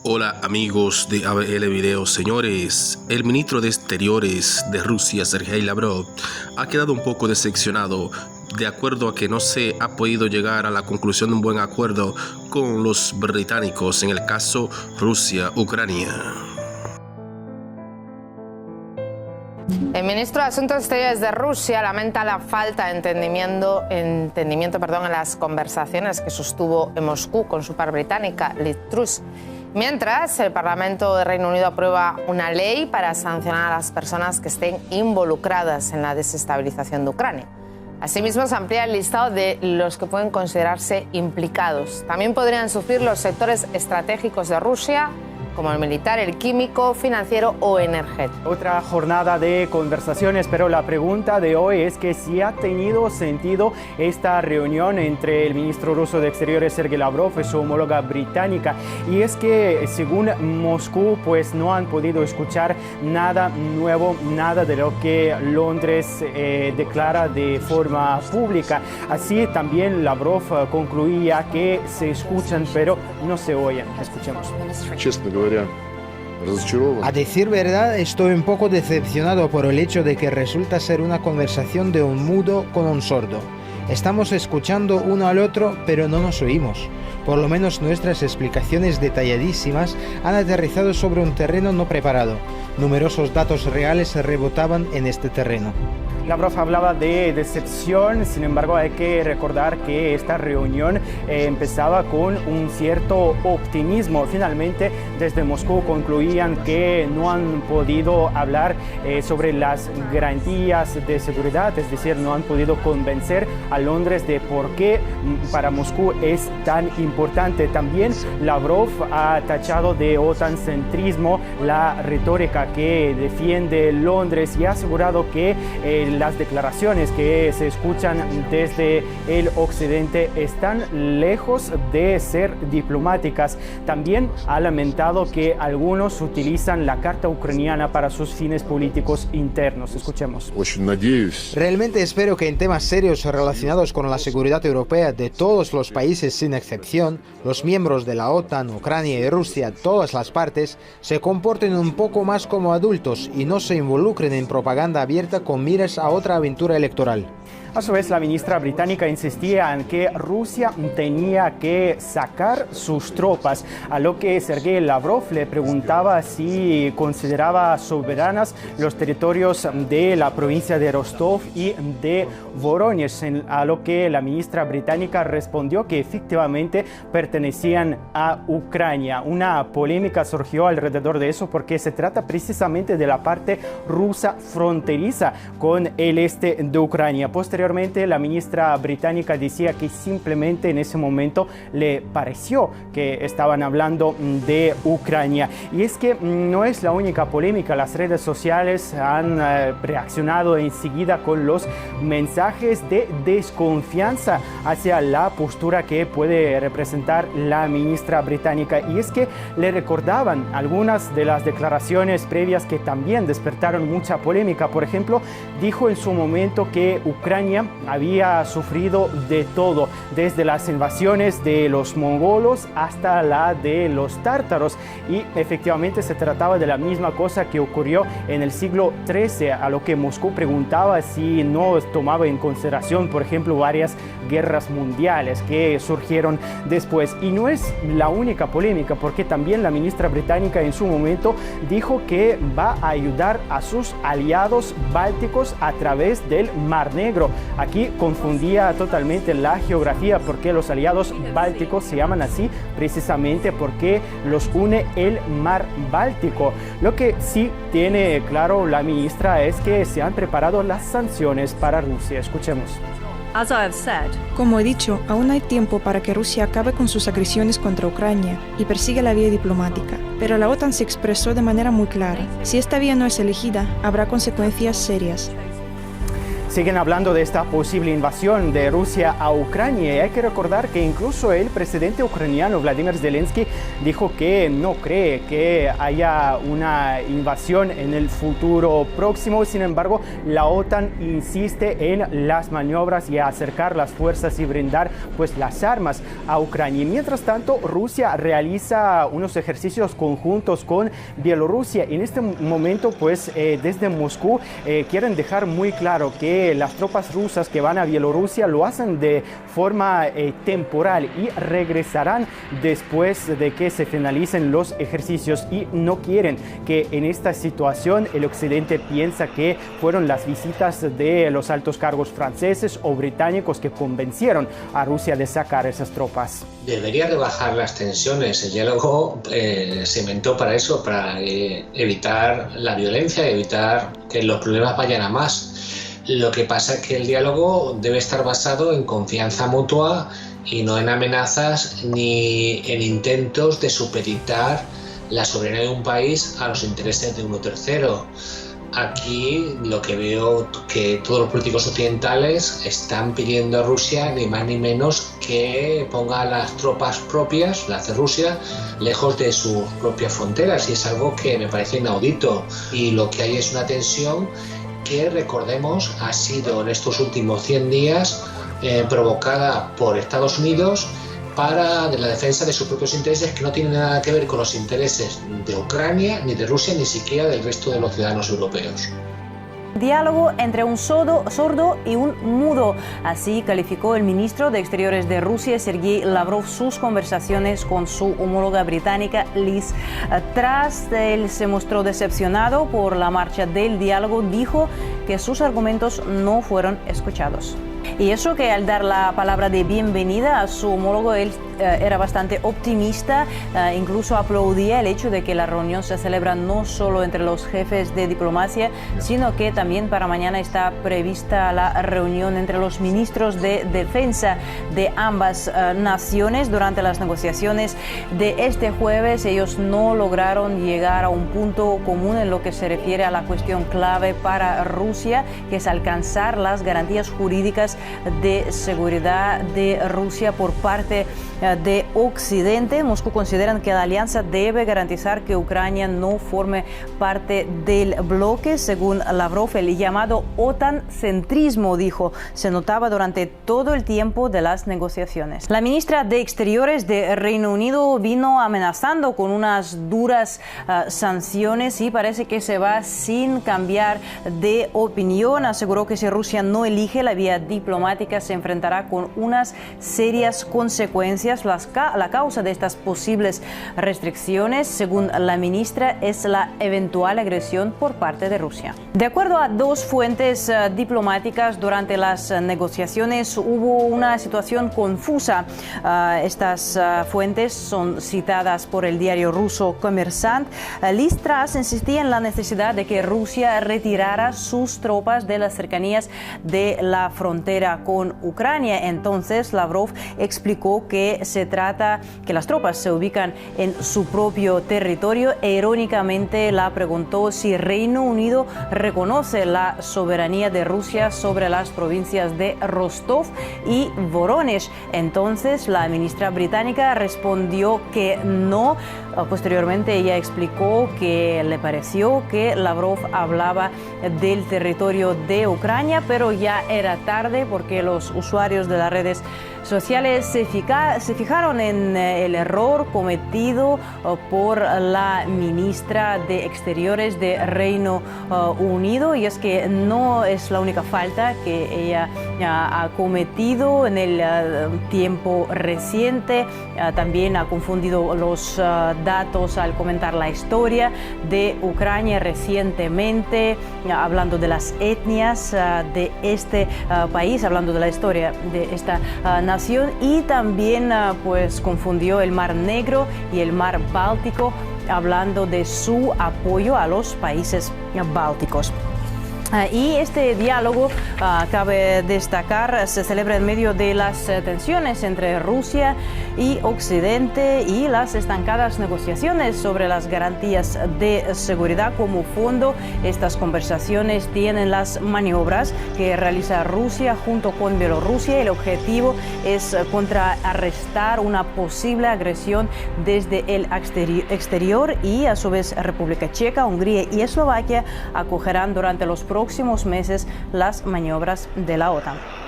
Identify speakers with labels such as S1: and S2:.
S1: Hola amigos de ABL Video, señores. El ministro de Exteriores de Rusia, Sergei Lavrov, ha quedado un poco decepcionado de acuerdo a que no se ha podido llegar a la conclusión de un buen acuerdo con los británicos en el caso Rusia-Ucrania.
S2: El ministro de Asuntos Exteriores de Rusia lamenta la falta de entendimiento en las conversaciones que sostuvo en Moscú con su par británica, Liz Truss. Mientras, el Parlamento de Reino Unido aprueba una ley para sancionar a las personas que estén involucradas en la desestabilización de Ucrania. Asimismo, se amplía el listado de los que pueden considerarse implicados. También podrían sufrir los sectores estratégicos de Rusia, como el militar, el químico, financiero o energético.
S3: Otra jornada de conversaciones, pero la pregunta de hoy es que si ha tenido sentido esta reunión entre el ministro ruso de Exteriores Sergei Lavrov y su homóloga británica. Y es que según Moscú, pues no han podido escuchar nada nuevo, nada de lo que Londres declara de forma pública. Así también Lavrov concluía que se escuchan, pero no se oyen. Escuchemos.
S4: A decir verdad, estoy un poco decepcionado por el hecho de que resulta ser una conversación de un mudo con un sordo. Estamos escuchando uno al otro, pero no nos oímos. Por lo menos nuestras explicaciones detalladísimas han aterrizado sobre un terreno no preparado. Numerosos datos reales rebotaban en este terreno.
S3: Lavrov hablaba de decepción, sin embargo hay que recordar que esta reunión empezaba con un cierto optimismo. Finalmente, desde Moscú concluían que no han podido hablar sobre las garantías de seguridad, es decir, no han podido convencer a Londres de por qué para Moscú es tan importante. También Lavrov ha tachado de OTAN-centrismo la retórica que defiende Londres y ha asegurado que las declaraciones que se escuchan desde el occidente están lejos de ser diplomáticas. También ha lamentado que algunos utilizan la carta ucraniana para sus fines políticos internos. Escuchemos.
S4: Realmente espero que en temas serios relacionados con la seguridad europea de todos los países sin excepción, los miembros de la OTAN, Ucrania y Rusia, todas las partes, se comporten un poco más como adultos y no se involucren en propaganda abierta con miras a otra aventura electoral.
S3: A su vez, la ministra británica insistía en que Rusia tenía que sacar sus tropas, a lo que Sergei Lavrov le preguntaba si consideraba soberanas los territorios de la provincia de Rostov y de Voronezh, a lo que la ministra británica respondió que efectivamente pertenecían a Ucrania. Una polémica surgió alrededor de eso porque se trata precisamente de la parte rusa fronteriza con el este de Ucrania. Posteriormente, la ministra británica decía que simplemente en ese momento le pareció que estaban hablando de Ucrania. Y es que no es la única polémica. Las redes sociales han reaccionado enseguida con los mensajes de desconfianza hacia la postura que puede representar la ministra británica. Y es que le recordaban algunas de las declaraciones previas que también despertaron mucha polémica. Por ejemplo, dijo en su momento que Ucrania había sufrido de todo, desde las invasiones de los mongolos hasta la de los tártaros, y efectivamente se trataba de la misma cosa que ocurrió en el siglo XIII, a lo que Moscú preguntaba si no tomaba en consideración, por ejemplo, varias guerras mundiales que surgieron después. Y no es la única polémica, porque también la ministra británica en su momento dijo que va a ayudar a sus aliados bálticos a través del Mar Negro. Aquí confundía totalmente la geografía, porque los aliados bálticos se llaman así precisamente porque los une el Mar Báltico. Lo que sí tiene claro la ministra es que se han preparado las sanciones para Rusia. Escuchemos.
S5: Como he dicho, aún hay tiempo para que Rusia acabe con sus agresiones contra Ucrania y persiga la vía diplomática. Pero la OTAN se expresó de manera muy clara. Si esta vía no es elegida, habrá consecuencias serias.
S3: Siguen hablando de esta posible invasión de Rusia a Ucrania y hay que recordar que incluso el presidente ucraniano Vladimir Zelensky dijo que no cree que haya una invasión en el futuro próximo. Sin embargo, la OTAN insiste en las maniobras y acercar las fuerzas y brindar pues las armas a Ucrania. Y mientras tanto, Rusia realiza unos ejercicios conjuntos con Bielorrusia. En este momento, pues desde Moscú quieren dejar muy claro que las tropas rusas que van a Bielorrusia lo hacen de forma temporal y regresarán después de que se finalicen los ejercicios, y no quieren que en esta situación el occidente piensa que fueron las visitas de los altos cargos franceses o británicos que convencieron a Rusia de sacar esas tropas.
S6: Debería de bajar las tensiones. El diálogo se inventó para eso, para evitar la violencia, evitar que los problemas vayan a más. Lo que pasa es que el diálogo debe estar basado en confianza mutua y no en amenazas ni en intentos de supeditar la soberanía de un país a los intereses de uno tercero. Aquí lo que veo que todos los políticos occidentales están pidiendo a Rusia ni más ni menos que ponga las tropas propias, las de Rusia, lejos de sus propias fronteras, y es algo que me parece inaudito. Y lo que hay es una tensión que, recordemos, ha sido en estos últimos 100 días provocada por Estados Unidos de la defensa de sus propios intereses, que no tienen nada que ver con los intereses de Ucrania, ni de Rusia, ni siquiera del resto de los ciudadanos europeos.
S7: Diálogo entre un sordo y un mudo. Así calificó el ministro de Exteriores de Rusia, Sergei Lavrov, sus conversaciones con su homóloga británica, Liz Truss. Él se mostró decepcionado por la marcha del diálogo, dijo que sus argumentos no fueron escuchados. Y eso que al dar la palabra de bienvenida a su homólogo, él era bastante optimista, incluso aplaudía el hecho de que la reunión se celebra no solo entre los jefes de diplomacia, sino que también para mañana está prevista la reunión entre los ministros de defensa de ambas naciones. Durante las negociaciones de este jueves, ellos no lograron llegar a un punto común en lo que se refiere a la cuestión clave para Rusia, que es alcanzar las garantías jurídicas de seguridad de Rusia por parte de Occidente. Moscú considera que la alianza debe garantizar que Ucrania no forme parte del bloque. Según Lavrov, el llamado OTAN-centrismo, dijo, se notaba durante todo el tiempo de las negociaciones. La ministra de Exteriores de Reino Unido vino amenazando con unas duras sanciones y parece que se va sin cambiar de opinión. Aseguró que si Rusia no elige la vía diplomática, se enfrentará con unas serias consecuencias. La causa de estas posibles restricciones, según la ministra, es la eventual agresión por parte de Rusia. De acuerdo a dos fuentes diplomáticas, durante las negociaciones hubo una situación confusa. Estas fuentes son citadas por el diario ruso Kommersant. Liz Truss insistía en la necesidad de que Rusia retirara sus tropas de las cercanías de la frontera con Ucrania. Entonces, Lavrov explicó que se trata que las tropas se ubican en su propio territorio e irónicamente la preguntó si Reino Unido reconoce la soberanía de Rusia sobre las provincias de Rostov y Voronezh. Entonces la ministra británica respondió que no. Posteriormente ella explicó que le pareció que Lavrov hablaba del territorio de Ucrania, pero ya era tarde porque los usuarios de las redes sociales se fijaron en el error cometido por la ministra de Exteriores de Reino Unido, y es que no es la única falta que ella ha cometido en el tiempo reciente. También ha confundido los datos al comentar la historia de Ucrania recientemente, hablando de las etnias de este país, hablando de la historia de esta nación, y también pues confundió el Mar Negro y el Mar Báltico, hablando de su apoyo a los países bálticos. Y este diálogo, cabe destacar, se celebra en medio de las tensiones entre Rusia y Occidente y las estancadas negociaciones sobre las garantías de seguridad. Como fondo, estas conversaciones tienen las maniobras que realiza Rusia junto con Bielorrusia. El objetivo es contrarrestar una posible agresión desde el exterior y a su vez República Checa, Hungría y Eslovaquia acogerán durante los próximos meses las maniobras de la OTAN.